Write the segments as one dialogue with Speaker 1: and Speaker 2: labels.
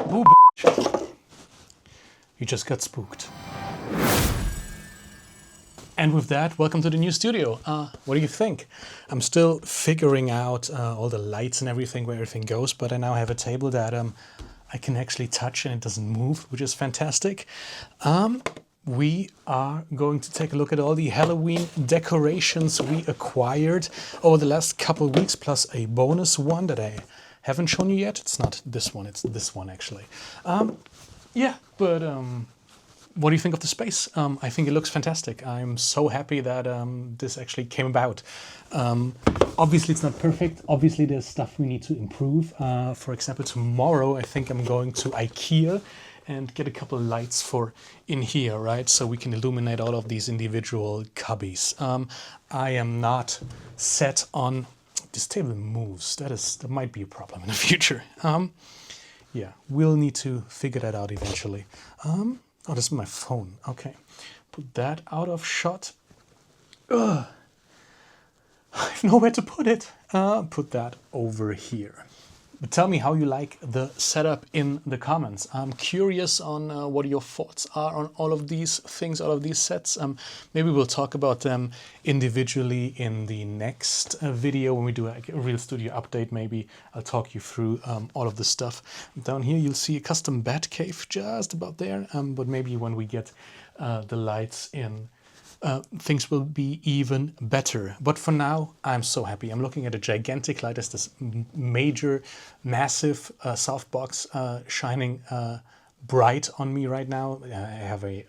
Speaker 1: Ooh, bitch. You just got spooked. And with that, welcome to the new studio. What do you think? I'm still figuring out all the lights and everything, where everything goes, but I now have a table that I can actually touch and it doesn't move, which is fantastic. We are going to take a look at all the Halloween decorations we acquired over the last couple of weeks, plus a bonus one that I haven't shown you yet. It's not this one, it's this one actually. Yeah, but what do you think of the space? I think it looks fantastic. I'm so happy that this actually came about. Obviously it's not perfect. Obviously there's stuff we need to improve. For example, tomorrow I think I'm going to IKEA and get a couple of lights for in here, right? So we can illuminate all of these individual cubbies. I am not set on, this table moves. That might be a problem in the future. Yeah, we'll need to figure that out eventually. Oh, this is my phone. Okay, put that out of shot. Ugh. I have nowhere to put it. Put that over here. But tell me how you like the setup in the comments. I'm curious on what your thoughts are on all of these things, all of these sets. Maybe we'll talk about them individually in the next video when we do a real studio update. Maybe I'll talk you through all of the stuff. Down here you'll see a custom bat cave just about there, but maybe when we get the lights in, things will be even better. But for now, I'm so happy. I'm looking at a gigantic light. There's this major, massive softbox shining bright on me right now. I have a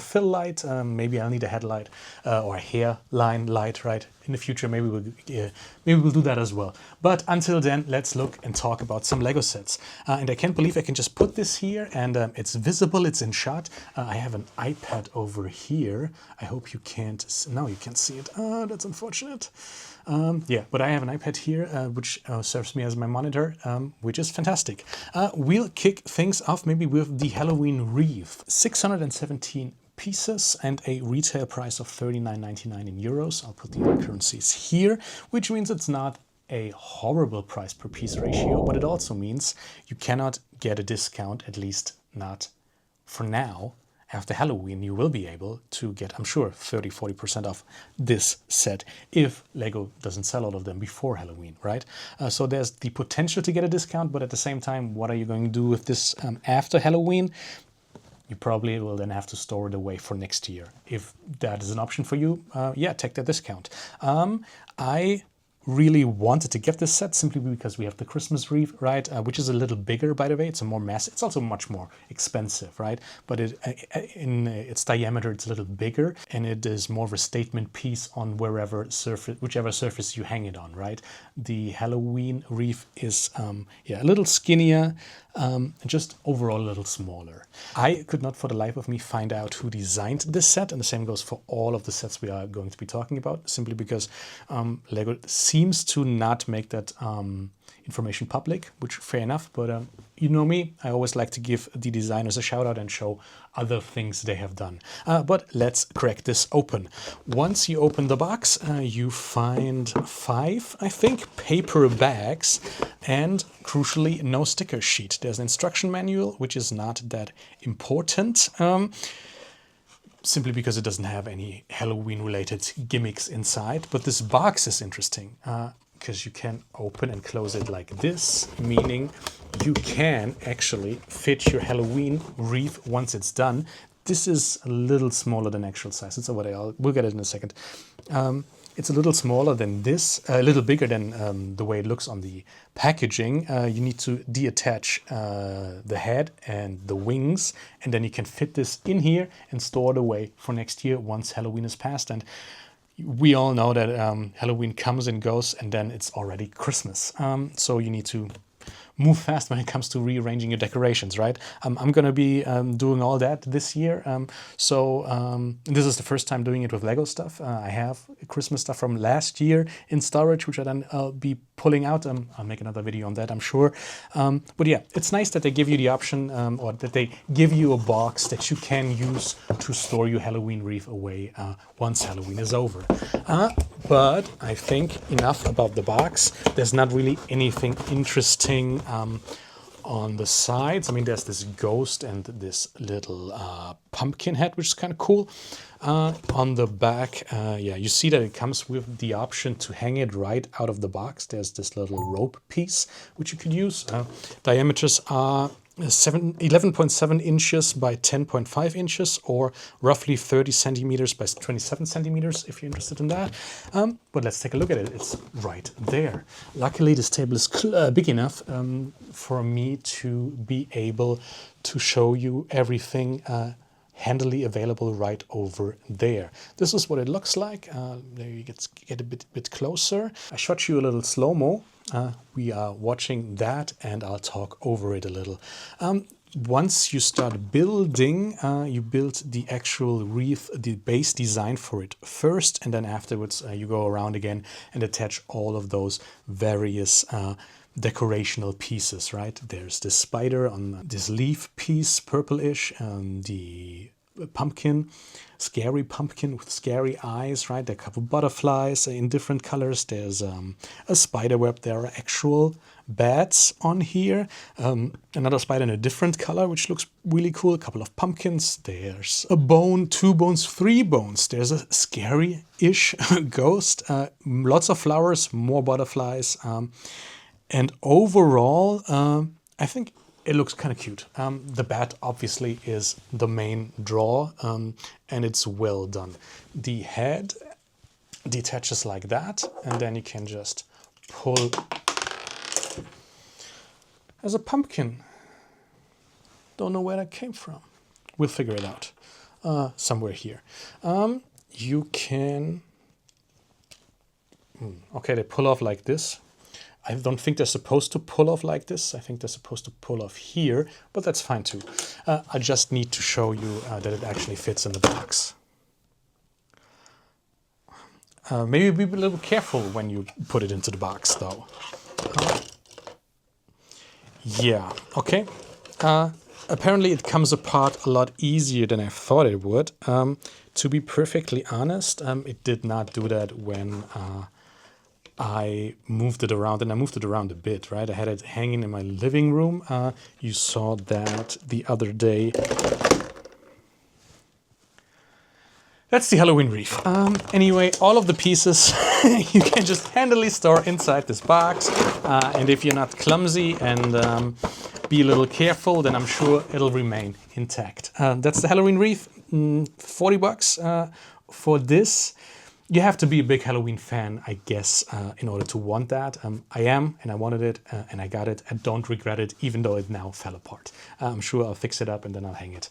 Speaker 1: fill light. Maybe I'll need a headlight or a hairline light, right? In the future, maybe we'll do that as well. But until then, let's look and talk about some Lego sets. And I can't believe I can just put this here and it's visible, it's in shot. I have an iPad over here. I hope you can't, no, you can't see it. Oh, that's unfortunate. Yeah, but I have an iPad here, which serves me as my monitor, which is fantastic. We'll kick things off maybe with the Halloween Wreath. 617 pieces and a retail price of €39.99 in euros. I'll put the currencies here, which means it's not a horrible price per piece ratio, but it also means you cannot get a discount, at least not for now. After Halloween, you will be able to get, I'm sure, 30–40% off this set if Lego doesn't sell all of them before Halloween, right? So there's the potential to get a discount, but at the same time, what are you going to do with this after Halloween? You probably will then have to store it away for next year. If that is an option for you, yeah, take that discount. I really wanted to get this set simply because we have the Christmas wreath, right? Which is a little bigger, by the way. It's a more massive. It's also much more expensive, right? But in its diameter, it's a little bigger, and it is more of a statement piece on whichever surface you hang it on, right? The Halloween wreath is yeah, a little skinnier, just overall a little smaller. I could not for the life of me find out who designed this set, and the same goes for all of the sets we are going to be talking about, simply because Lego seems to not make that information public, which fair enough, but you know me, I always like to give the designers a shout out and show other things they have done. But let's crack this open. Once you open the box, you find 5, I think, paper bags and crucially no sticker sheet. There's an instruction manual, which is not that important. Simply because it doesn't have any Halloween related gimmicks inside. But this box is interesting because you can open and close it like this, meaning you can actually fit your Halloween wreath once it's done. This is a little smaller than actual size. It's over there. We'll get it in a second. It's a little smaller than this, a little bigger than the way it looks on the packaging. You need to deattach the head and the wings, and then you can fit this in here and store it away for next year once Halloween is past. And we all know that Halloween comes and goes, and then it's already Christmas. So you need to move fast when it comes to rearranging your decorations, right? I'm going to be doing all that this year. This is the first time doing it with Lego stuff. I have Christmas stuff from last year in storage, which I then I'll be pulling out. I'll make another video on that, I'm sure. But yeah, it's nice that they give you the option or that they give you a box that you can use to store your Halloween wreath away once Halloween is over. But I think enough about the box. There's not really anything interesting On the sides, I mean, there's this ghost and this little pumpkin head, which is kind of cool. On the back, yeah, you see that it comes with the option to hang it right out of the box. There's this little rope piece, which you could use. Diameters are 11.7 inches by 10.5 inches, or roughly 30 centimeters by 27 centimeters, if you're interested in that. But let's take a look at it. It's right there. Luckily, this table is big enough for me to be able to show you everything handily available right over there. This is what it looks like. There you get a bit closer. I shot you a little slow-mo. We are watching that, and I'll talk over it a little. Once you start building, you build the actual wreath, the base design for it first, and then afterwards you go around again and attach all of those various decorational pieces, right? There's this spider on this leaf piece, purplish, the pumpkin, scary pumpkin with scary eyes, right? There are a couple butterflies in different colors. There's a spider web. There are actual bats on here. Another spider in a different color, which looks really cool. A couple of pumpkins. There's a bone, 2 bones, 3 bones. There's a scary-ish ghost. Lots of flowers, more butterflies. And overall, I think it looks kind of cute. The bat obviously is the main draw, and it's well done. The head detaches like that, and then you can just pull as a pumpkin. Don't know where that came from. We'll figure it out somewhere here. You can... Okay, they pull off like this. I don't think they're supposed to pull off like this. I think they're supposed to pull off here, but that's fine too. I just need to show you that it actually fits in the box. Maybe be a little careful when you put it into the box though. Yeah, okay. Apparently it comes apart a lot easier than I thought it would. To be perfectly honest, it did not do that when I moved it around, and I moved it around a bit, right? I had it hanging in my living room. You saw that the other day. That's the Halloween wreath. Anyway, all of the pieces you can just handily store inside this box. And if you're not clumsy and be a little careful, then I'm sure it'll remain intact. That's the Halloween wreath. 40 bucks for this. You have to be a big Halloween fan, I guess, in order to want that. I am, and I wanted it, and I got it. I don't regret it, even though it now fell apart. I'm sure I'll fix it up, and then I'll hang it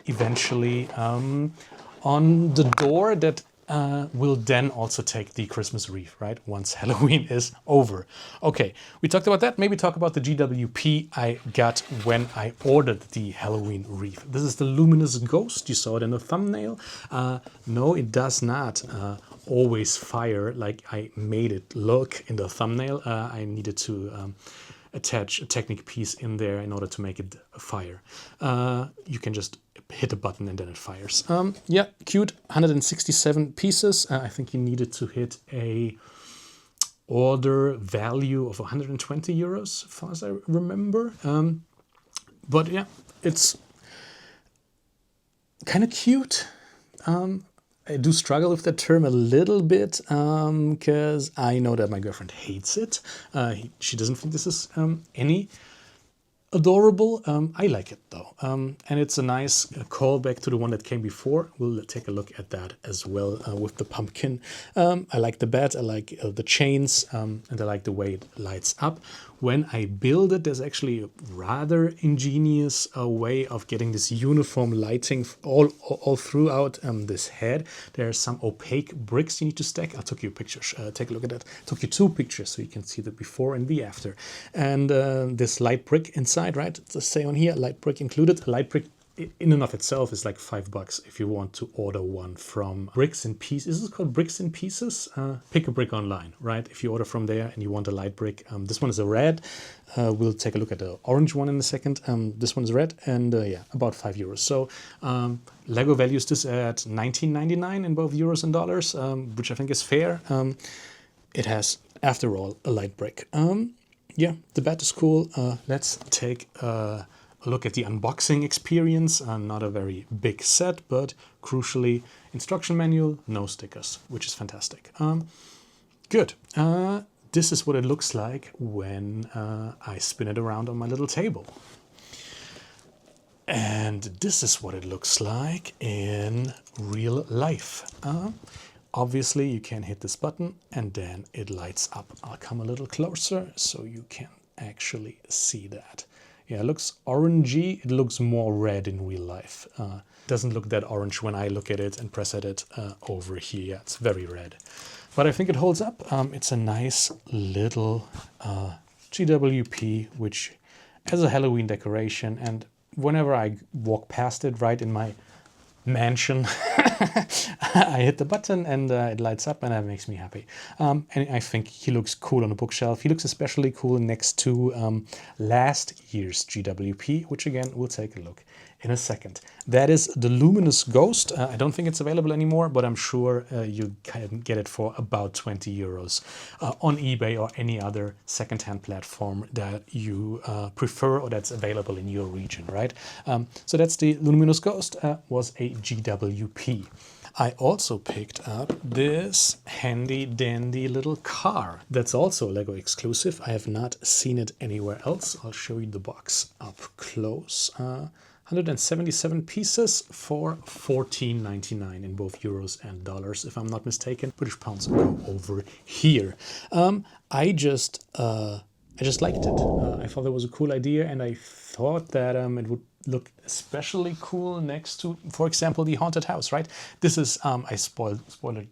Speaker 1: eventually on the door that will then also take the Christmas wreath, right? Once Halloween is over. Okay, we talked about that. Maybe talk about the GWP I got when I ordered the Halloween wreath. This is the Luminous Ghost. You saw it in the thumbnail. No, it does not always fire like I made it look in the thumbnail. I needed to attach a Technic piece in there in order to make it fire. You can just hit a button and then it fires. Yeah, cute. 167 pieces. I think you needed to hit a order value of 120 euros, as far as I remember. But yeah, it's kind of cute. I do struggle with that term a little bit because I know that my girlfriend hates it. She doesn't think this is any adorable. I like it though. And it's a nice callback to the one that came before. We'll take a look at that as well with the pumpkin. I like the bat, I like the chains, and I like the way it lights up. When I build it, there's actually a rather ingenious way of getting this uniform lighting all throughout this head. There are some opaque bricks you need to stack. I took you pictures. Take a look at that. I took you 2 pictures so you can see the before and the after. And this light brick inside, right? Let's say on here, light brick included. A light brick in and of itself is like $5 if you want to order one from Bricks and Pieces. Is this called Bricks and Pieces? Pick a brick online, right? If you order from there and you want a light brick. This one is a red. We'll take a look at the orange one in a second. This one is red, and yeah, about €5. So Lego values this at $19.99 in both euros and dollars, which I think is fair. It has, after all, a light brick. yeah, the bat is cool. Let's take a look at the unboxing experience. Not a very big set, but crucially, instruction manual, no stickers, which is fantastic. Good. This is what it looks like when I spin it around on my little table. And this is what it looks like in real life. Obviously, you can hit this button and then it lights up. I'll come a little closer so you can actually see that. Yeah, it looks orangey. It looks more red in real life. Doesn't look that orange when I look at it and press at it over here. Yeah, it's very red. But I think it holds up. It's a nice little GWP, which has a Halloween decoration. And whenever I walk past it right in my mansion, I hit the button and it lights up and that makes me happy. And I think he looks cool on a bookshelf. He looks especially cool next to last year's GWP, which again, we'll take a look in a second. That is the Luminous Ghost. I don't think it's available anymore, but I'm sure you can get it for about 20 euros on eBay or any other secondhand platform that you prefer or that's available in your region, right? So that's the Luminous Ghost, was a GWP. I also picked up this handy dandy little car. That's also Lego exclusive. I have not seen it anywhere else. I'll show you the box up close. 177 pieces for $14.99 in both euros and dollars, if I'm not mistaken. British pounds go over here. I just liked it. I thought that was a cool idea, and I thought that it would look especially cool next to, for example, the haunted house, right? This is, I spoiled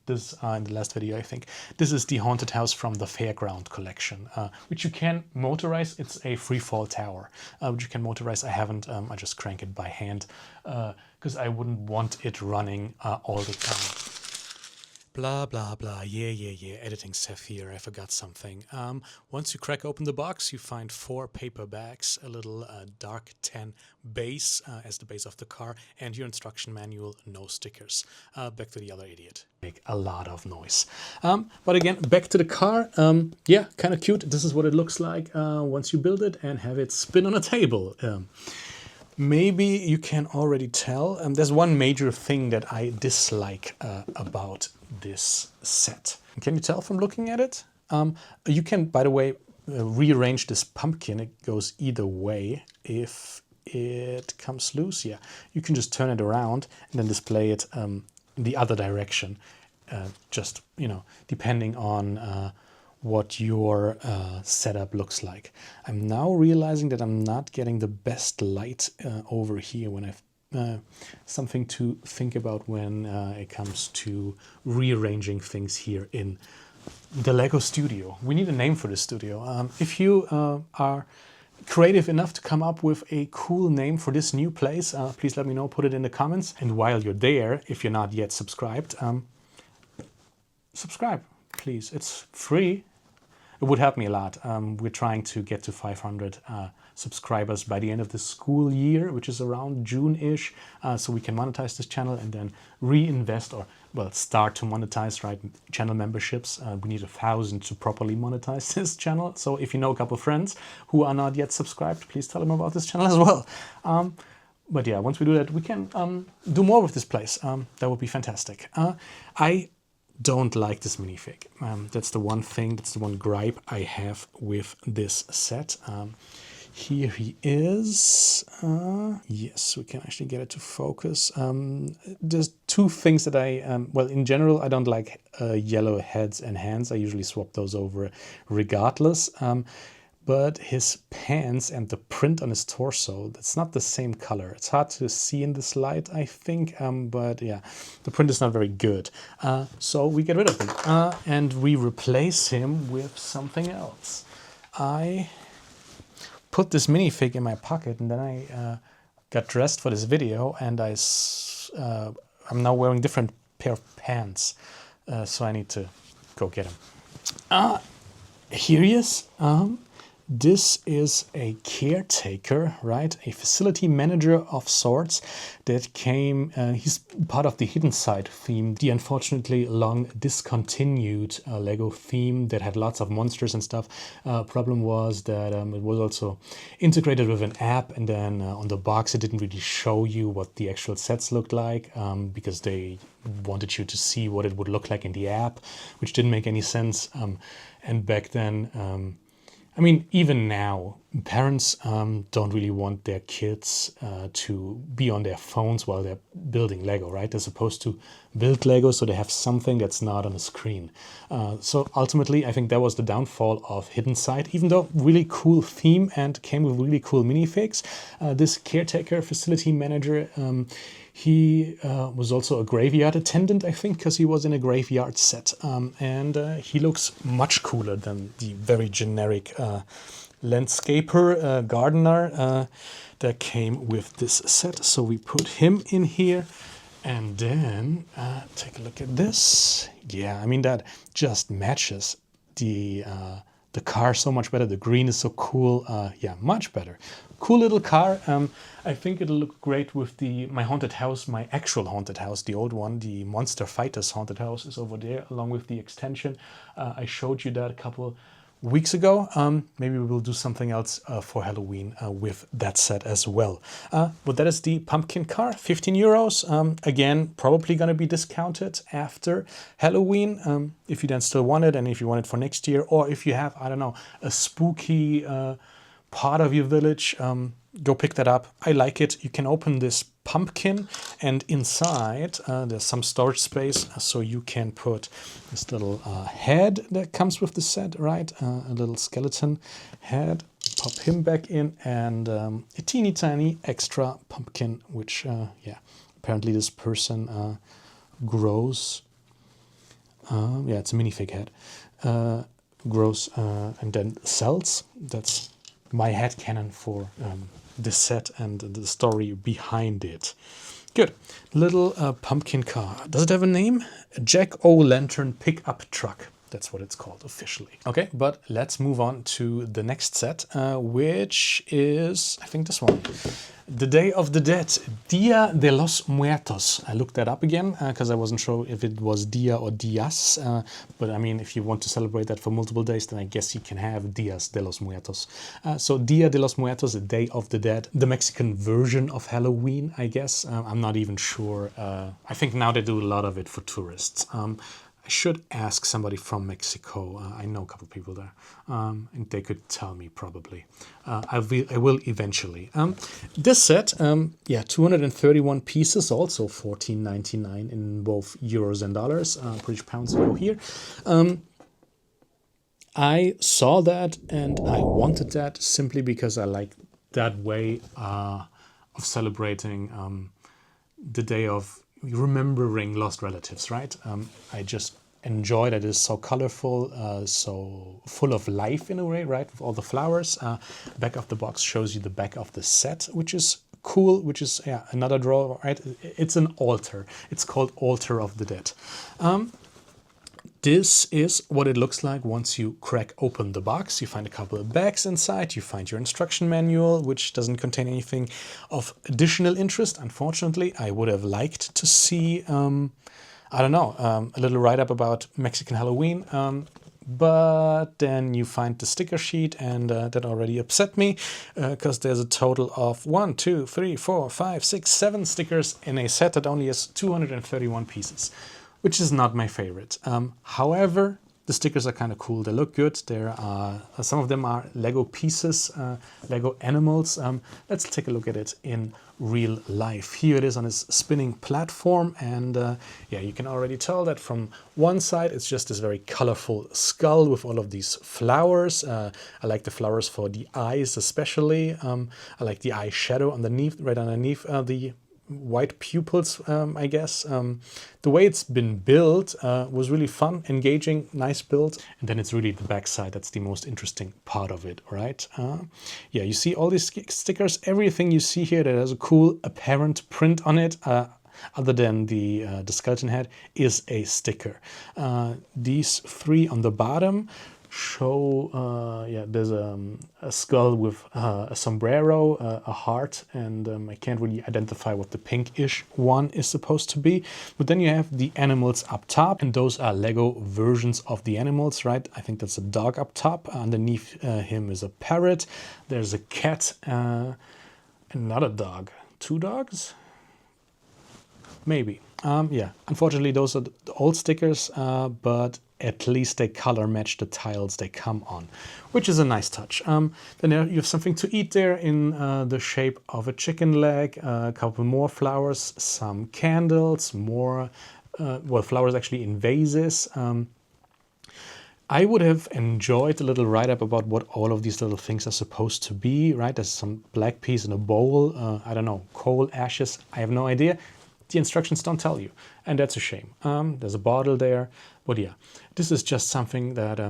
Speaker 1: this in the last video, I think. This is the haunted house from the Fairground collection, which you can motorize. It's a free fall tower, which you can motorize. I haven't, I just crank it by hand because I wouldn't want it running all the time. Blah, blah, blah, yeah, editing stuff here, I forgot something. Once you crack open the box, you find 4 paper bags, a little dark tan base as the base of the car, and your instruction manual, no stickers. Back to the other idiot. Make a lot of noise. But again, back to the car. Yeah, kind of cute. This is what it looks like once you build it and have it spin on a table. Maybe you can already tell. There's one major thing that I dislike about this set. Can you tell from looking at it? You can, by the way, rearrange this pumpkin. It goes either way. If it comes loose, yeah, you can just turn it around and then display it in the other direction. Just, you know, depending on what your setup looks like. I'm now realizing that I'm not getting the best light over here when I've something to think about when it comes to rearranging things here in the Lego studio. We need a name for this studio. If you are creative enough to come up with a cool name for this new place, please let me know, put it in the comments. And while you're there, if you're not yet subscribed, subscribe, please. It's free. It would help me a lot. We're trying to get to 500 subscribers by the end of the school year, which is around June-ish, so we can monetize this channel and then reinvest, or well, start to monetize, right? Channel memberships. We need 1,000 to properly monetize this channel. So if you know a couple of friends who are not yet subscribed, please tell them about this channel as well. But yeah, once we do that, we can do more with this place. That would be fantastic. I don't like this minifig. That's the one thing, that's the one gripe I have with this set. Here he is. Yes, we can actually get it to focus. There's 2 things that I, well, in general, I don't like yellow heads and hands. I usually swap those over regardless. But his pants and the print on his torso, that's not the same color. It's hard to see in this light, I think, but yeah, the print is not very good. So we get rid of him and we replace him with something else. I put this minifig in my pocket and then I got dressed for this video, and I'm now wearing different pair of pants, so I need to go get him. Here he is. This is a caretaker, right? A facility manager of sorts that came, he's part of the Hidden Side theme, the unfortunately long discontinued Lego theme that had lots of monsters and stuff. Problem was that it was also integrated with an app, and then on the box it didn't really show you what the actual sets looked like because they wanted you to see what it would look like in the app, which didn't make any sense. And back then, I mean, even now, parents don't really want their kids to be on their phones while they're building Lego, right? They're supposed to build Lego so they have something that's not on a screen. So ultimately, I think that was the downfall of Hidden Side. Even though really cool theme and came with really cool minifigs, this caretaker facility manager, he was also a graveyard attendant, I think, because he was in a graveyard set. And he looks much cooler than the very generic landscaper, gardener that came with this set. So we put him in here. And then take a look at this. Yeah, I mean, that just matches the car so much better. The green is so cool. Yeah, much better. Cool little car. I think it'll look great with my haunted house, my actual haunted house, the old one, the Monster Fighters haunted house is over there, along with the extension. I showed you that a couple weeks ago. Maybe we will do something else for Halloween with that set as well. But that is the pumpkin car, 15 euros. Again, probably going to be discounted after Halloween if you then still want it, and if you want it for next year, or if you have, I don't know, a spooky part of your village, go pick that up. I like it. You can open this pumpkin, and inside there's some storage space, so you can put this little head that comes with the set, right? A little skeleton head. Pop him back in, and a teeny tiny extra pumpkin, which, yeah, apparently this person grows. Yeah, it's a minifig head. Grows and then sells. That's my headcanon for the set and the story behind it. Good. Little pumpkin car. Does it have a name? A Jack-o'-lantern pickup truck. That's what it's called officially. Okay, but let's move on to the next set, which is, I think, this one. The Day of the Dead, Dia de los Muertos. I looked that up again because I wasn't sure if it was Dia or Dias. But I mean, if you want to celebrate that for multiple days, then I guess you can have Dias de los Muertos. So Dia de los Muertos, the Day of the Dead, the Mexican version of Halloween, I guess. I'm not even sure. I think now they do a lot of it for tourists. I should ask somebody from Mexico. I know a couple people there, and they could tell me probably. I will eventually. This set, yeah, 231 pieces, also $14.99 in both euros and dollars. British pounds go here. I saw that and I wanted that simply because I like that way of celebrating the day of remembering lost relatives, right? I just enjoy that it's so colorful, so full of life in a way, right? With all the flowers. Back of the box shows you the back of the set, which is cool, which is, yeah, another draw, right? It's an altar. It's called Altar of the Dead. This is what it looks like once you crack open the box. You find a couple of bags inside. You find your instruction manual, which doesn't contain anything of additional interest. Unfortunately, I would have liked to see, I don't know, a little write-up about Mexican Halloween. But then you find the sticker sheet, and that already upset me because there's a total of 1, 2, 3, 4, 5, 6, 7 stickers in a set that only has 231 pieces. Which is not my favorite. However, the stickers are kind of cool. They look good. There are some of them are Lego pieces, Lego animals. Let's take a look at it in real life. Here it is on its spinning platform, and yeah, you can already tell that from one side it's just this very colorful skull with all of these flowers. I like the flowers for the eyes especially. I like the eye shadow underneath, right underneath the white pupils, I guess. The way it's been built was really fun, engaging, nice build. And then it's really the back side that's the most interesting part of it, right? Yeah, you see all these stickers, everything you see here that has a cool apparent print on it, other than the skeleton head, is a sticker. These three on the bottom show, yeah, there's a skull with a sombrero, a heart, and I can't really identify what the pinkish one is supposed to be. But then you have the animals up top, and those are Lego versions of the animals, right? I think that's a dog up top. Underneath him is a parrot. There's a cat, another dog. 2 dogs? Maybe. Yeah, unfortunately those are the old stickers, but at least they color match the tiles they come on, which is a nice touch. Then you have something to eat there in the shape of a chicken leg, a couple more flowers, some candles, more, well, flowers actually in vases. I would have enjoyed a little write-up about what all of these little things are supposed to be, right? There's some black peas in a bowl, I don't know, coal, ashes, I have no idea. The instructions don't tell you, and that's a shame. There's a bottle there, but yeah, this is just something that, I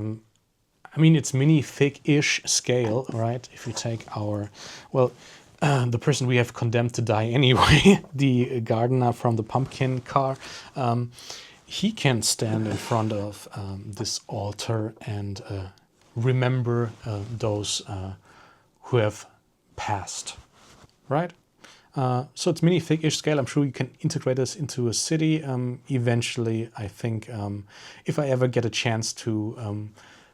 Speaker 1: mean, it's minifig-ish scale, right? If you take our, well, the person we have condemned to die anyway, the gardener from the pumpkin car, he can stand in front of this altar and remember those who have passed, right? So it's minifig-ish scale. I'm sure you can integrate this into a city eventually. I think if I ever get a chance to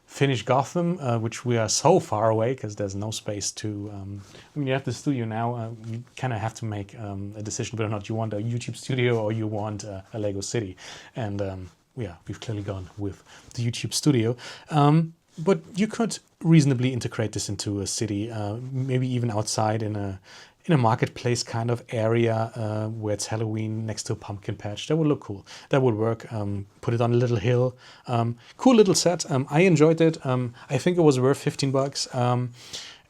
Speaker 1: finish Gotham, which we are so far away because there's no space to... I mean, you have the studio now. You kind of have to make a decision whether or not you want a YouTube studio or you want a Lego city. And yeah, we've clearly gone with the YouTube studio. But you could reasonably integrate this into a city, maybe even outside in a marketplace kind of area where it's Halloween next to a pumpkin patch. That would look cool. That would work. Put it on a little hill. Cool little set. I enjoyed it. I think it was worth 15 bucks. And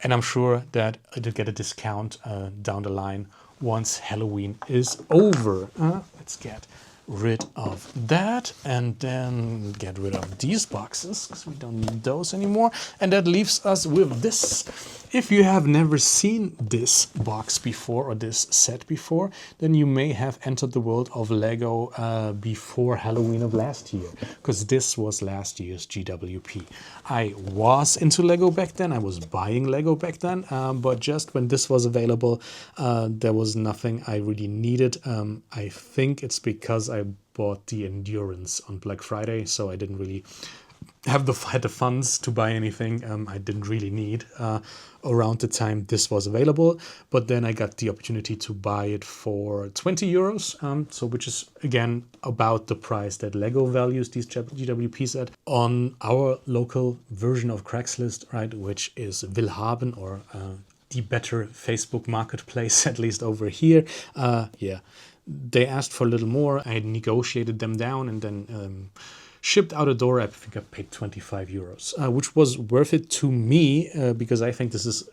Speaker 1: I'm sure that it'll get a discount down the line once Halloween is over. Let's get rid of that and then get rid of these boxes because we don't need those anymore. And that leaves us with this. If you have never seen this box before or this set before, then you may have entered the world of Lego before Halloween of last year, because this was last year's GWP. I was into Lego back then, I was buying Lego back then, but just when this was available, there was nothing I really needed. I think it's because I bought the Endurance on Black Friday, so I didn't really had the funds to buy anything I didn't really need around the time this was available. But then I got the opportunity to buy it for 20 euros, so which is again about the price that Lego values these GWPs at on our local version of Craigslist, right, which is Willhaben, or the better Facebook marketplace, at least over here. Yeah, they asked for a little more. I negotiated them down and then shipped out a door. I think I paid 25 euros, which was worth it to me because I think this is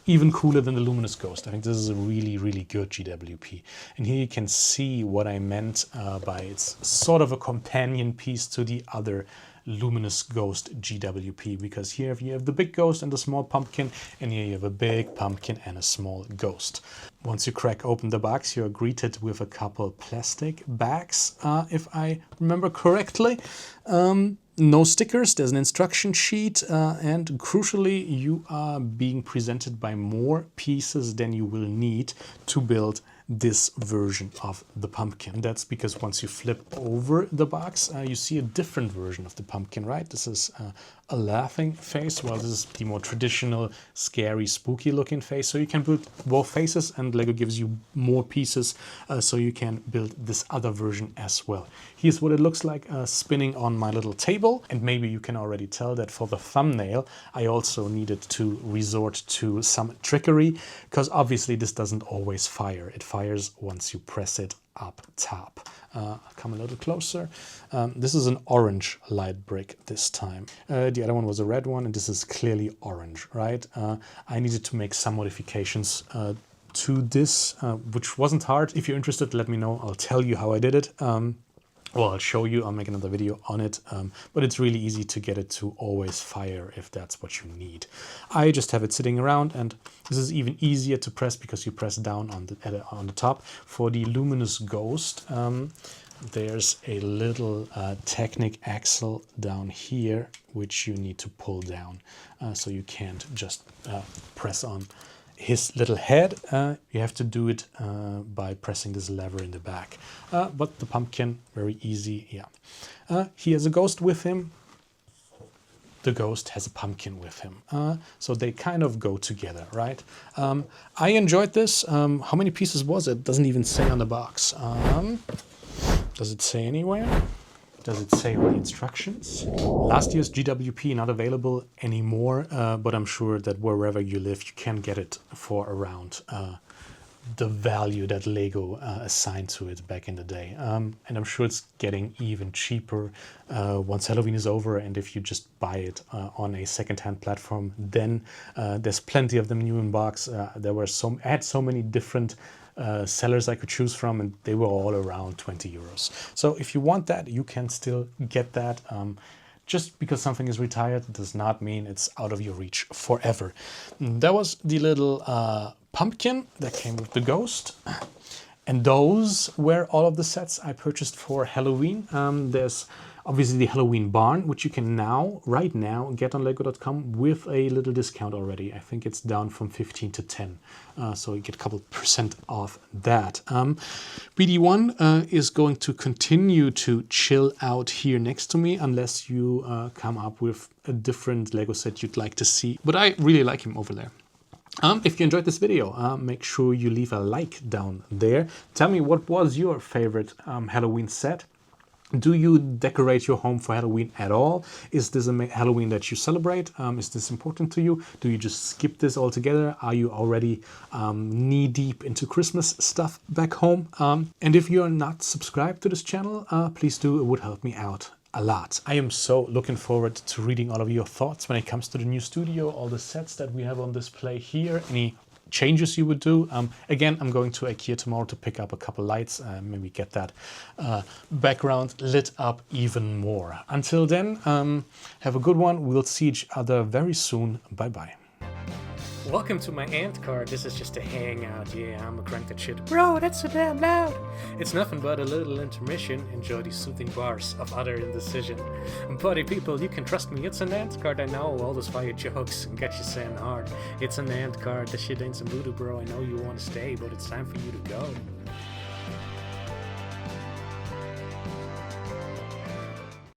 Speaker 1: even cooler than the Luminous Ghost. I think this is a really, really good GWP. And here you can see what I meant by it's sort of a companion piece to the other Luminous Ghost GWP, because here you have the big ghost and the small pumpkin, and here you have a big pumpkin and a small ghost. Once you crack open the box, you're greeted with a couple plastic bags, if I remember correctly. No stickers, there's an instruction sheet, and crucially, you are being presented by more pieces than you will need to build this version of the pumpkin. And that's because once you flip over the box, you see a different version of the pumpkin, right? This is a laughing face, while this is the more traditional, scary, spooky looking face. So you can build both faces, and Lego gives you more pieces so you can build this other version as well. Here's what it looks like spinning on my little table. And maybe you can already tell that for the thumbnail, I also needed to resort to some trickery, because obviously this doesn't always fire. It fires once you press it up top. I'll come a little closer. This is an orange light brick this time. The other one was a red one, and this is clearly orange, right? I needed to make some modifications to this, which wasn't hard. If you're interested, let me know. I'll tell you how I did it. Well, I'll show you, I'll make another video on it, but it's really easy to get it to always fire if that's what you need. I just have it sitting around, and this is even easier to press because you press down on the top. For the Luminous Ghost, there's a little Technic axle down here which you need to pull down, so you can't just press on his little head. You have to do it by pressing this lever in the back. But the pumpkin, very easy. Yeah, he has a ghost with him. The ghost has a pumpkin with him, so they kind of go together, right? I enjoyed this. How many pieces was it? Doesn't even say on the box. Does it say anywhere? Does it say on the instructions? Last year's GWP not available anymore, but I'm sure that wherever you live, you can get it for around the value that Lego assigned to it back in the day. And I'm sure it's getting even cheaper once Halloween is over, and if you just buy it on a second-hand platform, then there's plenty of them new in box. I had so many different sellers I could choose from, and they were all around 20 euros. So if you want that, you can still get that. Just because something is retired does not mean it's out of your reach forever. That was the little pumpkin that came with the ghost. And those were all of the sets I purchased for Halloween. There's obviously the Halloween barn, which you can right now, get on lego.com with a little discount already. I think it's down from 15 to 10. So you get a couple % off that. BD1 is going to continue to chill out here next to me unless you come up with a different Lego set you'd like to see. But I really like him over there. If you enjoyed this video, make sure you leave a like down there. Tell me, what was your favorite Halloween set? Do you decorate your home for Halloween at all? Is this a Halloween that you celebrate? Is this important to you? Do you just skip this altogether? Are you already knee deep into Christmas stuff back home? And if you're not subscribed to this channel, please do. It would help me out a lot. I am so looking forward to reading all of your thoughts when it comes to the new studio, all the sets that we have on display here, any changes you would do. Again, I'm going to IKEA tomorrow to pick up a couple lights, maybe get that background lit up even more. Until then, have a good one. We'll see each other very soon. Bye-bye. Welcome to my ant card. This is just a hangout. Yeah, I'm a crank that shit. Bro, that's so damn loud. It's nothing but a little intermission. Enjoy these soothing bars of utter indecision. Buddy people, you can trust me. It's an ant card. I know all those fire jokes and get you saying hard. It's an ant card. This shit ain't some voodoo, bro. I know you want to stay, but it's time for you to go.